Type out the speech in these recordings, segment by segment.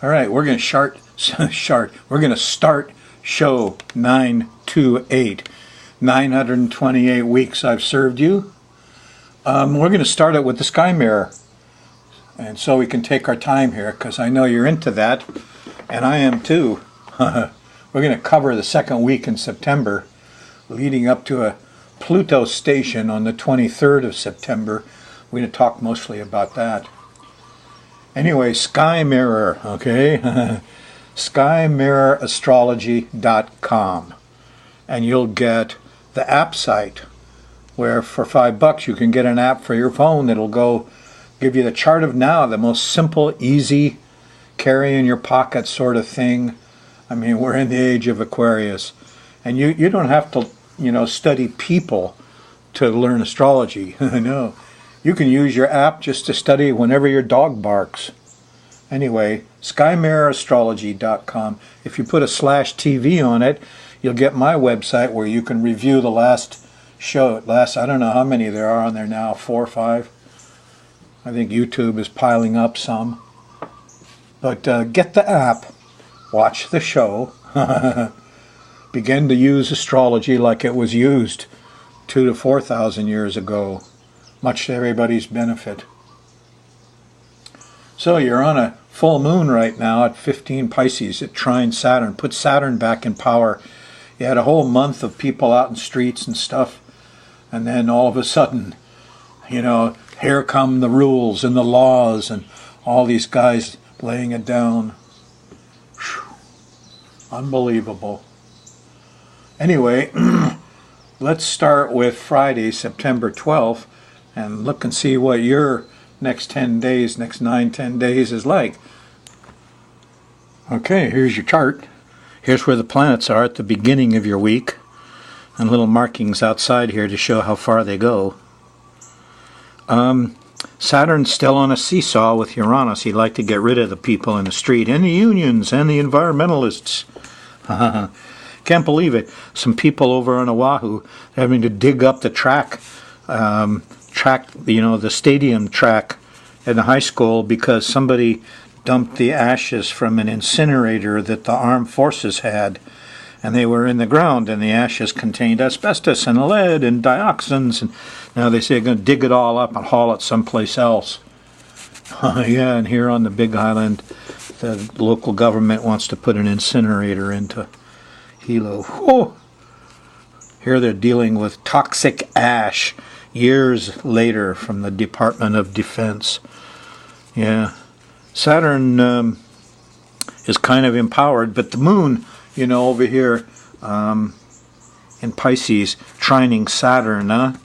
All right, we're going to we're going to start show 928. 928 weeks I've served you. We're going to start it with the sky mirror. And so we can take our time here, because I know you're into that, and I am too. We're going to cover the second week in September, leading up to a Pluto station on the 23rd of September. We're going to talk mostly about that. Anyway, sky mirror, okay? SkyMirrorAstrology.com. And you'll get the app site, where for $5 you can get an app for your phone that'll go give you the chart of now, the most simple, easy, carry in your pocket sort of thing. I mean, we're in the age of Aquarius, and you don't have to, study people to learn astrology. No, you can use your app just to study whenever your dog barks. Anyway, SkyMirrorAstrology.com. If you put a /TV on it, you'll get my website where you can review the last show. I don't know how many there are on there now, 4 or 5. I think YouTube is piling up some. But get the app, watch the show, begin to use astrology like it was used 2,000 to 4,000 years ago, much to everybody's benefit. So you're on a full moon right now at 15 Pisces. It trines Saturn, put Saturn back in power. You had a whole month of people out in the streets and stuff, and then all of a sudden, here come the rules and the laws and all these guys laying it down. Whew. Unbelievable. Anyway, let's start with Friday, September 12th, and look and see what your next 10 days, next 9-10 days is like. Okay, here's your chart. Here's where the planets are at the beginning of your week, and little markings outside here to show how far they go. Saturn's still on a seesaw with Uranus. He'd like to get rid of the people in the street, and the unions, and the environmentalists. Can't believe it. Some people over on Oahu having to dig up the the stadium track in the high school because somebody dumped the ashes from an incinerator that the armed forces had, and they were in the ground, and the ashes contained asbestos and lead and dioxins, and now they say they're going to dig it all up and haul it someplace else. Yeah, and here on the Big Island, the local government wants to put an incinerator into Hilo. Oh! Here they're dealing with toxic ash years later from the Department of Defense. Yeah. Saturn is kind of empowered, but the moon, over here in Pisces, trining Saturn,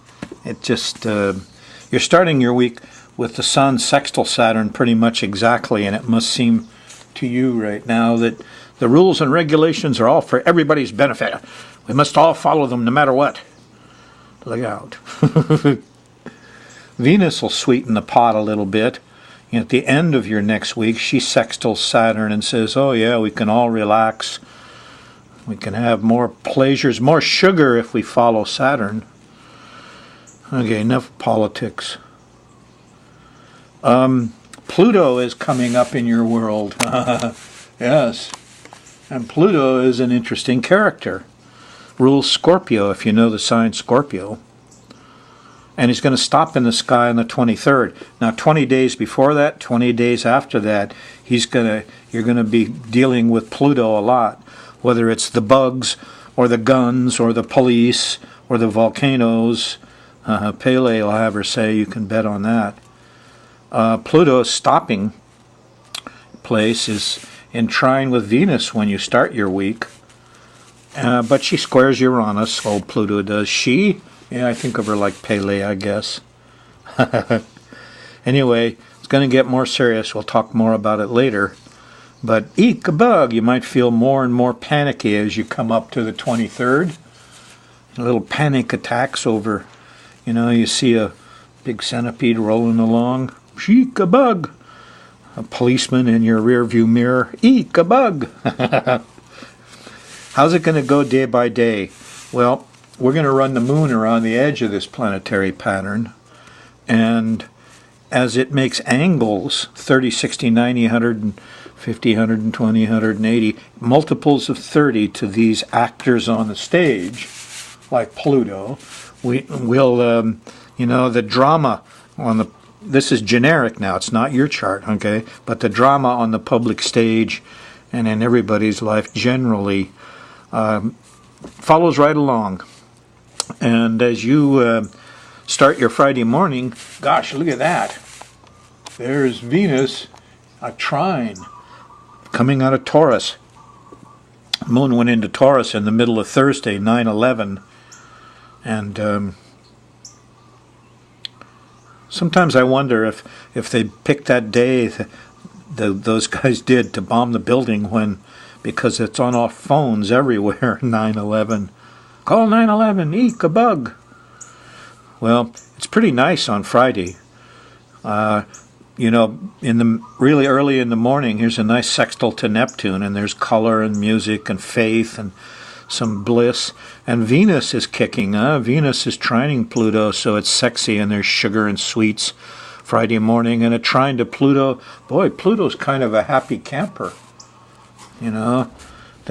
it just, you're starting your week with the sun sextile Saturn pretty much exactly, and it must seem to you right now that the rules and regulations are all for everybody's benefit. We must all follow them no matter what. Look out. Venus will sweeten the pot a little bit. At the end of your next week, she sextiles Saturn and says, oh yeah, we can all relax. We can have more pleasures, more sugar if we follow Saturn. Okay, enough politics. Pluto is coming up in your world. Yes. And Pluto is an interesting character. Rules Scorpio, if you know the sign Scorpio. And he's going to stop in the sky on the 23rd. Now, 20 days before that, 20 days after that, you're going to be dealing with Pluto a lot, whether it's the bugs or the guns or the police or the volcanoes. Pele will have her say you can bet on that. Pluto's stopping place is in trine with Venus when you start your week. But she squares Uranus, old Pluto does. She? Yeah, I think of her like Pele, I guess. Anyway, it's going to get more serious. We'll talk more about it later. But eek a bug, you might feel more and more panicky as you come up to the 23rd. Little panic attacks over, you see a big centipede rolling along. Eek a bug. A policeman in your rearview mirror. Eek a bug. How's it going to go day by day? Well, we're going to run the moon around the edge of this planetary pattern, and as it makes angles, 30, 60, 90, 150, 120, 180, multiples of 30 to these actors on the stage, like Pluto, we'll, the drama on the, this is generic now, it's not your chart, okay, but the drama on the public stage and in everybody's life generally follows right along. And as you start your Friday morning, gosh, look at that. There's Venus, a trine, coming out of Taurus. Moon went into Taurus in the middle of Thursday, 9/11. And sometimes I wonder if they picked that day, those guys did, to bomb the building because it's on our phones everywhere, 9/11. Call 911, eek, a bug. Well, it's pretty nice on Friday. In the really early in the morning, here's a nice sextile to Neptune, and there's color and music and faith and some bliss. And Venus is kicking. Venus is trining Pluto, so it's sexy, and there's sugar and sweets Friday morning. And a trine to Pluto. Boy, Pluto's kind of a happy camper. The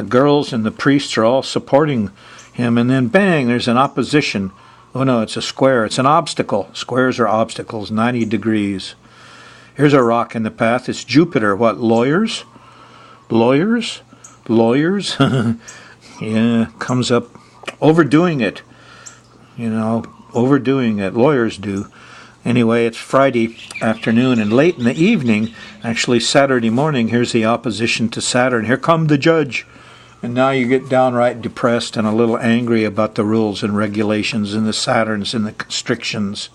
girls and the priests are all supporting him, and then bang, there's an opposition. Oh no, it's a square. It's an obstacle. Squares are obstacles, 90 degrees. Here's a rock in the path. It's Jupiter. What, lawyers? Lawyers? Lawyers? Yeah, comes up. Overdoing it. Overdoing it. Lawyers do. Anyway, it's Friday afternoon, and late in the evening, actually Saturday morning, here's the opposition to Saturn. Here come the judge. And now you get downright depressed and a little angry about the rules and regulations and the Saturns and the constrictions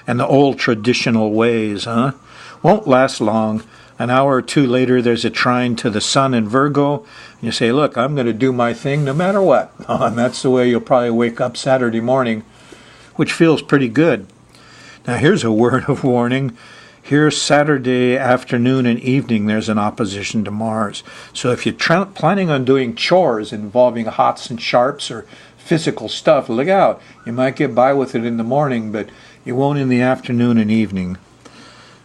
and the old traditional ways, Won't last long. An hour or two later, there's a trine to the Sun in Virgo. And you say, look, I'm going to do my thing no matter what. And that's the way you'll probably wake up Saturday morning, which feels pretty good. Now, here's a word of warning. Here's Saturday afternoon and evening, there's an opposition to Mars. So if you're planning on doing chores involving hots and sharps or physical stuff, look out. You might get by with it in the morning, but you won't in the afternoon and evening.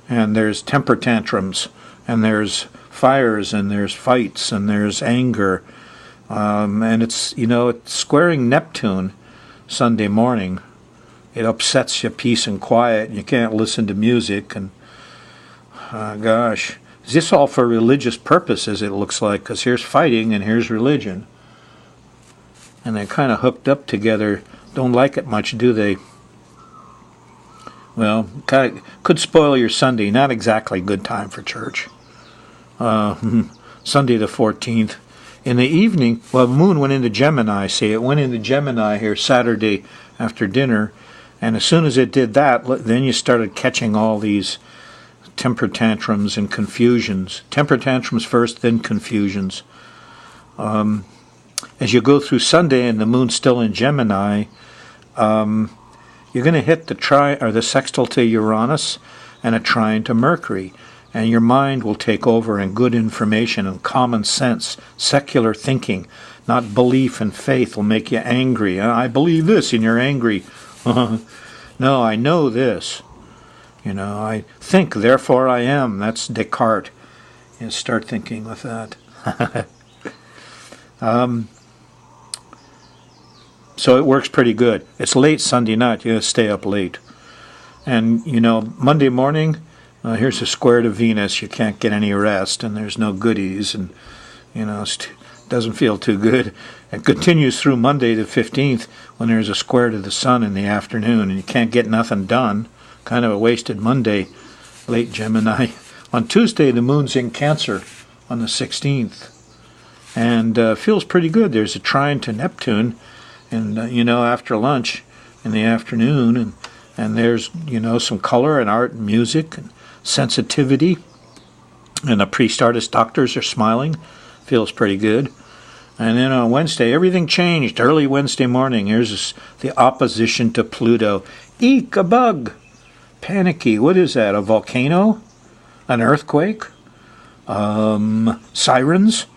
And there's temper tantrums, and there's fires, and there's fights, and there's anger. And it's squaring Neptune Sunday morning. It upsets your peace and quiet, and you can't listen to music, and gosh, is this all for religious purposes, it looks like, because here's fighting and here's religion. And they're kind of hooked up together. Don't like it much, do they? Well, could spoil your Sunday. Not exactly a good time for church. Sunday the 14th. In the evening, well, the moon went into Gemini. See, it went into Gemini here Saturday after dinner. And as soon as it did that, then you started catching all these temper tantrums and confusions. Temper tantrums first, then confusions. As you go through Sunday and the moon's still in Gemini, you're going to hit the sextile to Uranus and a trine to Mercury. And your mind will take over, and good information and common sense, secular thinking, not belief and faith, will make you angry. I believe this, and you're angry. No, I know this. I think, therefore I am. That's Descartes. You start thinking with that. So it works pretty good. It's late Sunday night. You stay up late. And, Monday morning, here's a square to Venus. You can't get any rest, and there's no goodies, and, it doesn't feel too good. It continues through Monday the 15th when there's a square to the Sun in the afternoon, and you can't get nothing done. Kind of a wasted Monday, late Gemini. On Tuesday, the moon's in Cancer on the 16th, and feels pretty good. There's a trine to Neptune, and after lunch in the afternoon, and there's some color and art and music and sensitivity, and the priest, artist, doctors are smiling. Feels pretty good. And then on Wednesday, everything changed. Early Wednesday morning, here's the opposition to Pluto. Eek, a bug. Panicky. What is that? A volcano? An earthquake? Sirens?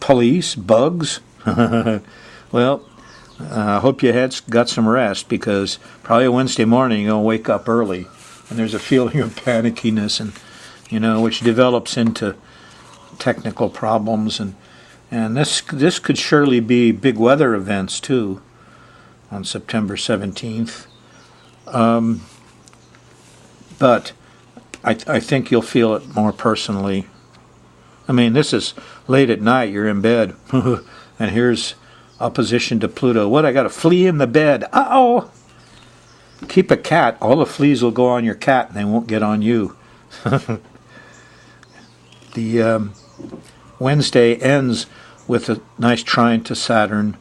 Police? Bugs? Well, I hope you got some rest, because probably Wednesday morning you'll wake up early. and there's a feeling of panickiness, and which develops into technical problems, and this could surely be big weather events too on September 17th. But I think you'll feel it more personally. I mean, this is late at night, you're in bed, and here's opposition to Pluto. What, I got a flea in the bed? Uh-oh! Keep a cat. All the fleas will go on your cat, and they won't get on you. The Wednesday ends with a nice trine to Saturn,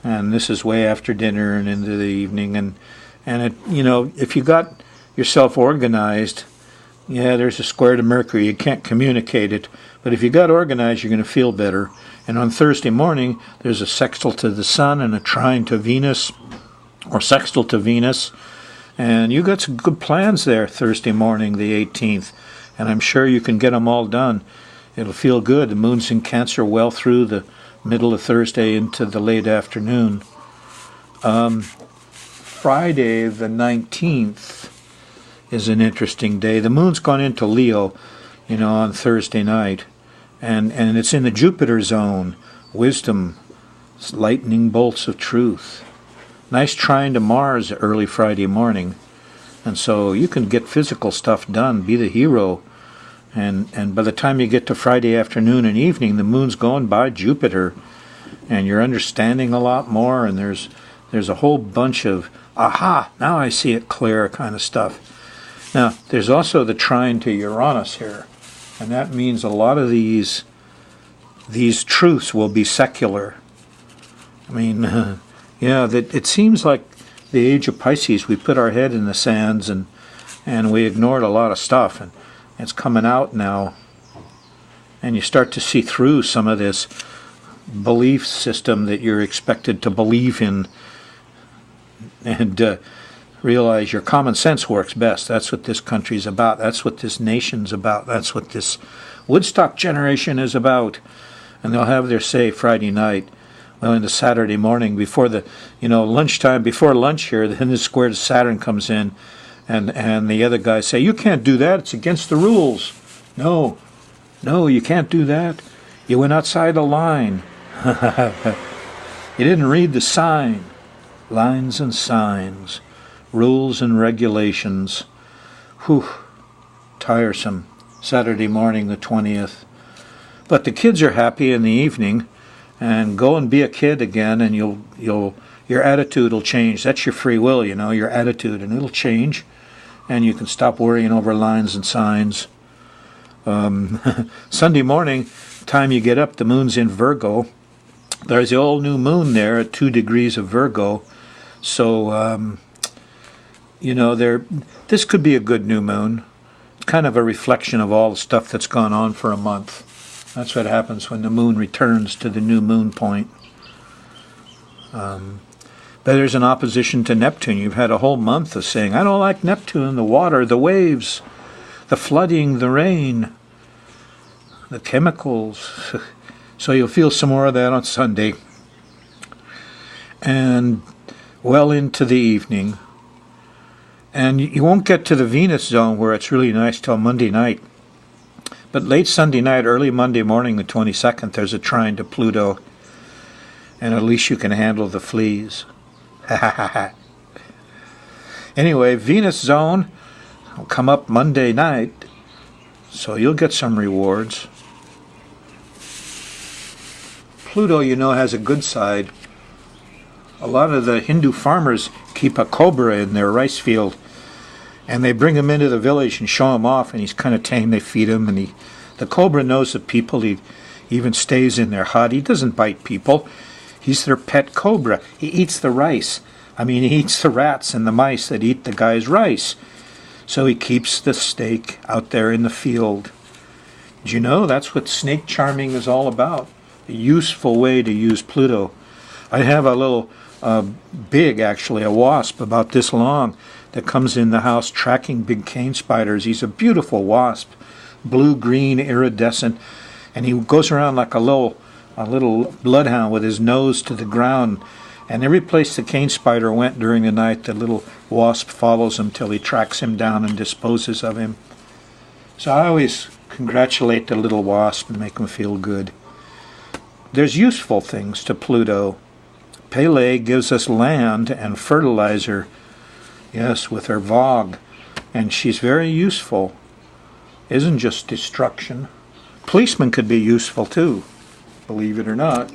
and this is way after dinner and into the evening, and it, if you got yourself organized, yeah, there's a square to Mercury. You can't communicate it, but if you got organized, you're going to feel better. And on Thursday morning, there's a sextile to the Sun and a trine to Venus, or sextile to Venus, and you got some good plans there Thursday morning, the 18th, and I'm sure you can get them all done. It'll feel good. The moon's in Cancer well through the middle of Thursday into the late afternoon. Friday, the 19th, is an interesting day. The moon's gone into Leo, on Thursday night, and it's in the Jupiter zone, wisdom, lightning bolts of truth. Nice trine to Mars early Friday morning, and so you can get physical stuff done, be the hero, and by the time you get to Friday afternoon and evening, the moon's going by Jupiter, and you're understanding a lot more, and there's a whole bunch of, aha, now I see it clear kind of stuff. Now, there's also the trine to Uranus here, and that means a lot of these truths will be secular. I mean, it seems like the age of Pisces, we put our head in the sands and we ignored a lot of stuff, and it's coming out now, and you start to see through some of this belief system that you're expected to believe in, and realize your common sense works best. That's what this country's about. That's what this nation's about. That's what this Woodstock generation is about. And they'll have their say Friday night. Well, into Saturday morning before the, lunchtime, before lunch here, then the square to Saturn comes in, and the other guys say, you can't do that. It's against the rules. No, you can't do that. You went outside the line. You didn't read the sign. Lines and signs. Rules and regulations. Whew, tiresome. Saturday morning, the 20th. But the kids are happy in the evening, and go and be a kid again, and your attitude will change. That's your free will, your attitude, and it'll change, and you can stop worrying over lines and signs. Sunday morning, time you get up, the moon's in Virgo. There's the old new moon there at 2 degrees of Virgo, so this could be a good new moon. It's kind of a reflection of all the stuff that's gone on for a month. That's what happens when the moon returns to the new moon point. But there's an opposition to Neptune. You've had a whole month of saying, I don't like Neptune, the water, the waves, the flooding, the rain, the chemicals. So you'll feel some more of that on Sunday. And well into the evening. And you won't get to the Venus zone where it's really nice till Monday night. But late Sunday night, early Monday morning, the 22nd, there's a trine to Pluto. And at least you can handle the fleas. Anyway, Venus zone will come up Monday night, so you'll get some rewards. Pluto, has a good side. A lot of the Hindu farmers keep a cobra in their rice field, and they bring him into the village and show him off, and he's kind of tame. They feed him, and the cobra knows the people. He even stays in their hut. He doesn't bite people. He's their pet cobra. He eats the rice. He eats the rats and the mice that eat the guy's rice. So he keeps the snake out there in the field. Did you know that's what snake charming is all about? A useful way to use Pluto. I have a little a wasp about this long that comes in the house tracking big cane spiders. He's a beautiful wasp, blue-green, iridescent, and he goes around like a little bloodhound with his nose to the ground, And every place the cane spider went during the night, the little wasp follows him till he tracks him down and disposes of him. So I always congratulate the little wasp and make him feel good. There's useful things to Pluto. Pele gives us land and fertilizer, yes, with her Vogue, and she's very useful. Isn't just destruction. Policemen could be useful too, believe it or not.